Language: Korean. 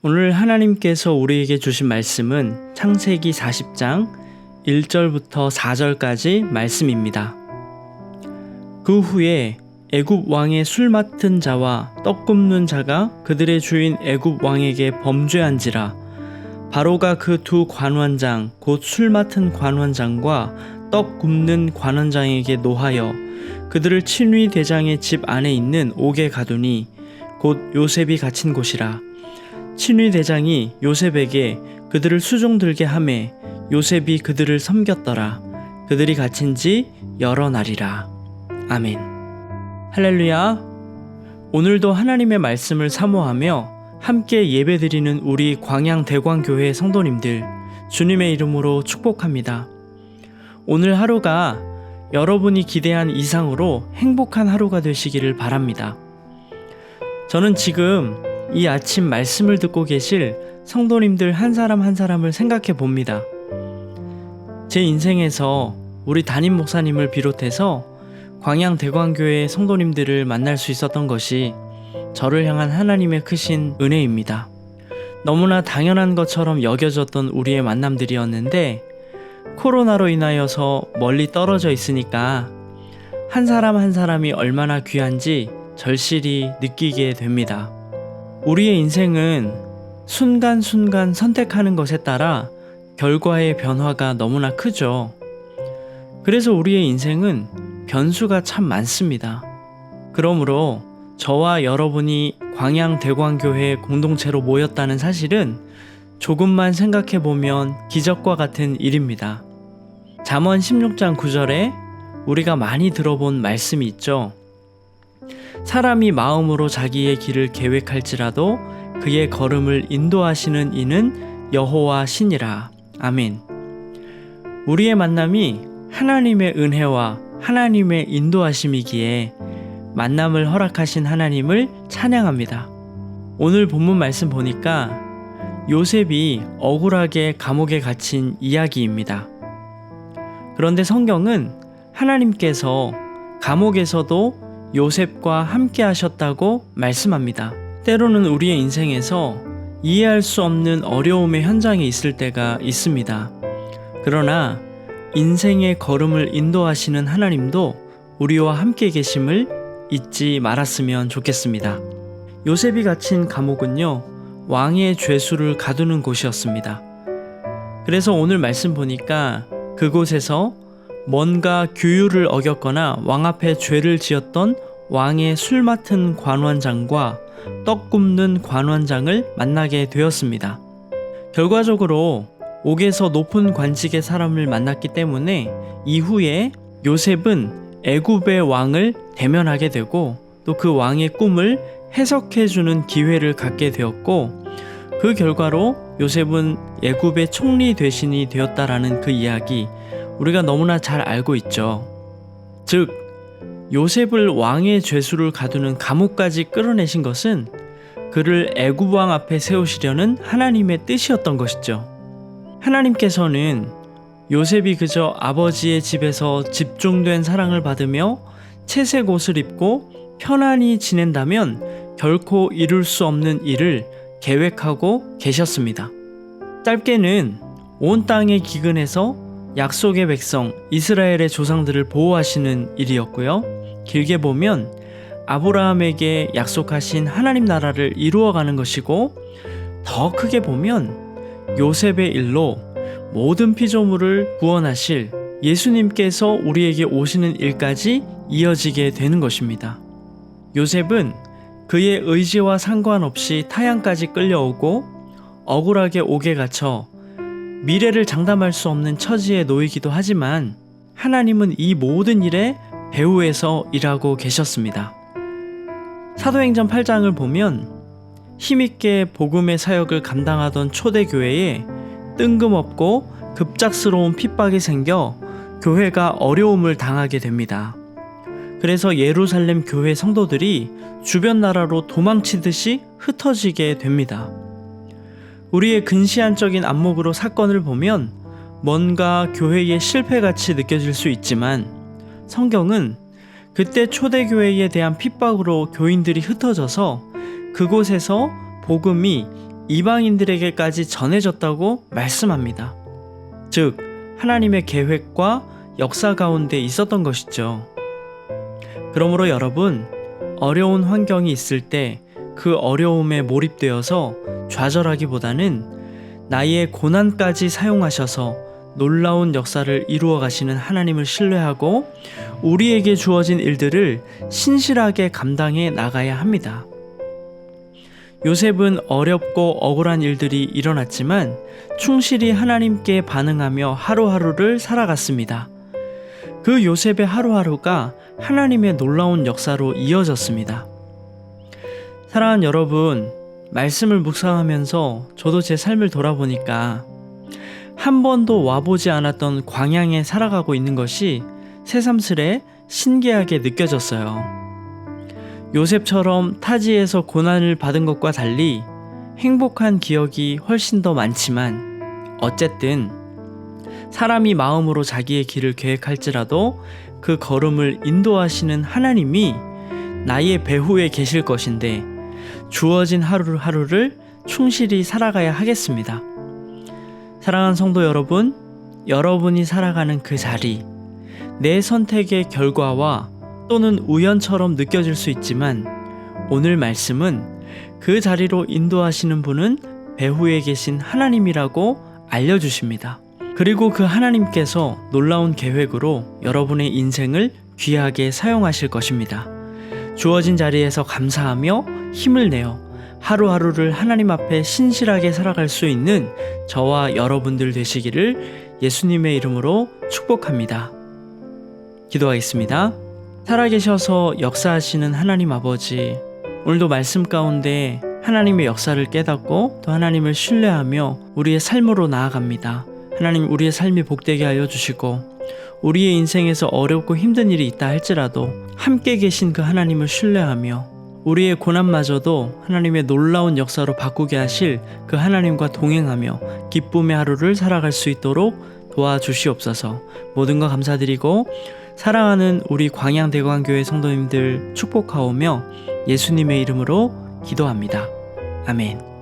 오늘 하나님께서 우리에게 주신 말씀은 창세기 40장 1절부터 4절까지 말씀입니다. 그 후에 애굽 왕의 술 맡은 자와 떡 굽는 자가 그들의 주인 애굽 왕에게 범죄한지라. 바로가 그 두 관원장 곧 술 맡은 관원장과 떡 굽는 관원장에게 노하여 그들을 친위 대장의 집 안에 있는 옥에 가두니 곧 요셉이 갇힌 곳이라. 친위 대장이 요셉에게 그들을 수종들게 하매 요셉이 그들을 섬겼더라. 그들이 갇힌 지 여러 날이라. 아멘. 할렐루야. 오늘도 하나님의 말씀을 사모하며 함께 예배드리는 우리 광양대광교회 성도님들 주님의 이름으로 축복합니다. 오늘 하루가 여러분이 기대한 이상으로 행복한 하루가 되시기를 바랍니다. 저는 지금 이 아침 말씀을 듣고 계실 성도님들 한 사람 한 사람을 생각해 봅니다. 제 인생에서 우리 담임 목사님을 비롯해서 광양대광교회 성도님들을 만날 수 있었던 것이 저를 향한 하나님의 크신 은혜입니다. 너무나 당연한 것처럼 여겨졌던 우리의 만남들이었는데 코로나로 인하여서 멀리 떨어져 있으니까 한 사람 한 사람이 얼마나 귀한지 절실히 느끼게 됩니다. 우리의 인생은 순간순간 선택하는 것에 따라 결과의 변화가 너무나 크죠. 그래서 우리의 인생은 변수가 참 많습니다. 그러므로 저와 여러분이 광양대광교회 공동체로 모였다는 사실은 조금만 생각해보면 기적과 같은 일입니다. 잠언 16장 9절에 우리가 많이 들어본 말씀이 있죠. 사람이 마음으로 자기의 길을 계획할지라도 그의 걸음을 인도하시는 이는 여호와 신이라. 아멘. 우리의 만남이 하나님의 은혜와 하나님의 인도하심이기에 만남을 허락하신 하나님을 찬양합니다. 오늘 본문 말씀 보니까 요셉이 억울하게 감옥에 갇힌 이야기입니다. 그런데 성경은 하나님께서 감옥에서도 요셉과 함께 하셨다고 말씀합니다. 때로는 우리의 인생에서 이해할 수 없는 어려움의 현장에 있을 때가 있습니다. 그러나 인생의 걸음을 인도하시는 하나님도 우리와 함께 계심을 잊지 말았으면 좋겠습니다. 요셉이 갇힌 감옥은요, 왕의 죄수를 가두는 곳이었습니다. 그래서 오늘 말씀 보니까 그곳에서 뭔가 규율을 어겼거나 왕 앞에 죄를 지었던 왕의 술 맡은 관원장과 떡 굽는 관원장을 만나게 되었습니다. 결과적으로 옥에서 높은 관직의 사람을 만났기 때문에 이후에 요셉은 애굽의 왕을 대면하게 되고 또 그 왕의 꿈을 해석해주는 기회를 갖게 되었고 그 결과로 요셉은 애굽의 총리 대신이 되었다라는 그 이야기 우리가 너무나 잘 알고 있죠. 즉 요셉을 왕의 죄수를 가두는 감옥까지 끌어내신 것은 그를 애굽 왕 앞에 세우시려는 하나님의 뜻이었던 것이죠. 하나님께서는 요셉이 그저 아버지의 집에서 집중된 사랑을 받으며 채색 옷을 입고 편안히 지낸다면 결코 이룰 수 없는 일을 계획하고 계셨습니다. 짧게는 온 땅의 기근에서 약속의 백성 이스라엘의 조상들을 보호하시는 일이었고요. 길게 보면 아브라함에게 약속하신 하나님 나라를 이루어가는 것이고 더 크게 보면 요셉의 일로 모든 피조물을 구원하실 예수님께서 우리에게 오시는 일까지 이어지게 되는 것입니다. 요셉은 그의 의지와 상관없이 타향까지 끌려오고 억울하게 옥에 갇혀 미래를 장담할 수 없는 처지에 놓이기도 하지만 하나님은 이 모든 일에 배후에서 일하고 계셨습니다. 사도행전 8장을 보면 힘있게 복음의 사역을 감당하던 초대교회에 뜬금없고 급작스러운 핍박이 생겨 교회가 어려움을 당하게 됩니다. 그래서 예루살렘 교회 성도들이 주변 나라로 도망치듯이 흩어지게 됩니다. 우리의 근시안적인 안목으로 사건을 보면 뭔가 교회의 실패같이 느껴질 수 있지만 성경은 그때 초대교회에 대한 핍박으로 교인들이 흩어져서 그곳에서 복음이 이방인들에게까지 전해졌다고 말씀합니다. 즉, 하나님의 계획과 역사 가운데 있었던 것이죠. 그러므로 여러분, 어려운 환경이 있을 때 그 어려움에 몰입되어서 좌절하기보다는 나의 고난까지 사용하셔서 놀라운 역사를 이루어 가시는 하나님을 신뢰하고 우리에게 주어진 일들을 신실하게 감당해 나가야 합니다. 요셉은 어렵고 억울한 일들이 일어났지만 충실히 하나님께 반응하며 하루하루를 살아갔습니다. 그 요셉의 하루하루가 하나님의 놀라운 역사로 이어졌습니다. 사랑하는 여러분, 말씀을 묵상하면서 저도 제 삶을 돌아보니까 한 번도 와보지 않았던 광야에 살아가고 있는 것이 새삼스레 신기하게 느껴졌어요. 요셉처럼 타지에서 고난을 받은 것과 달리 행복한 기억이 훨씬 더 많지만 어쨌든 사람이 마음으로 자기의 길을 계획할지라도 그 걸음을 인도하시는 하나님이 나의 배후에 계실 것인데 주어진 하루하루를 충실히 살아가야 하겠습니다. 사랑하는 성도 여러분, 여러분이 살아가는 그 자리, 내 선택의 결과와 또는 우연처럼 느껴질 수 있지만 오늘 말씀은 그 자리로 인도하시는 분은 배후에 계신 하나님이라고 알려주십니다. 그리고 그 하나님께서 놀라운 계획으로 여러분의 인생을 귀하게 사용하실 것입니다. 주어진 자리에서 감사하며 힘을 내어 하루하루를 하나님 앞에 신실하게 살아갈 수 있는 저와 여러분들 되시기를 예수님의 이름으로 축복합니다. 기도하겠습니다. 살아계셔서 역사하시는 하나님 아버지, 오늘도 말씀 가운데 하나님의 역사를 깨닫고 또 하나님을 신뢰하며 우리의 삶으로 나아갑니다. 하나님, 우리의 삶이 복되게 하여 주시고 우리의 인생에서 어렵고 힘든 일이 있다 할지라도 함께 계신 그 하나님을 신뢰하며 우리의 고난마저도 하나님의 놀라운 역사로 바꾸게 하실 그 하나님과 동행하며 기쁨의 하루를 살아갈 수 있도록 도와주시옵소서. 모든 것 감사드리고 사랑하는 우리 광양대광교회 성도님들 축복하오며 예수님의 이름으로 기도합니다. 아멘.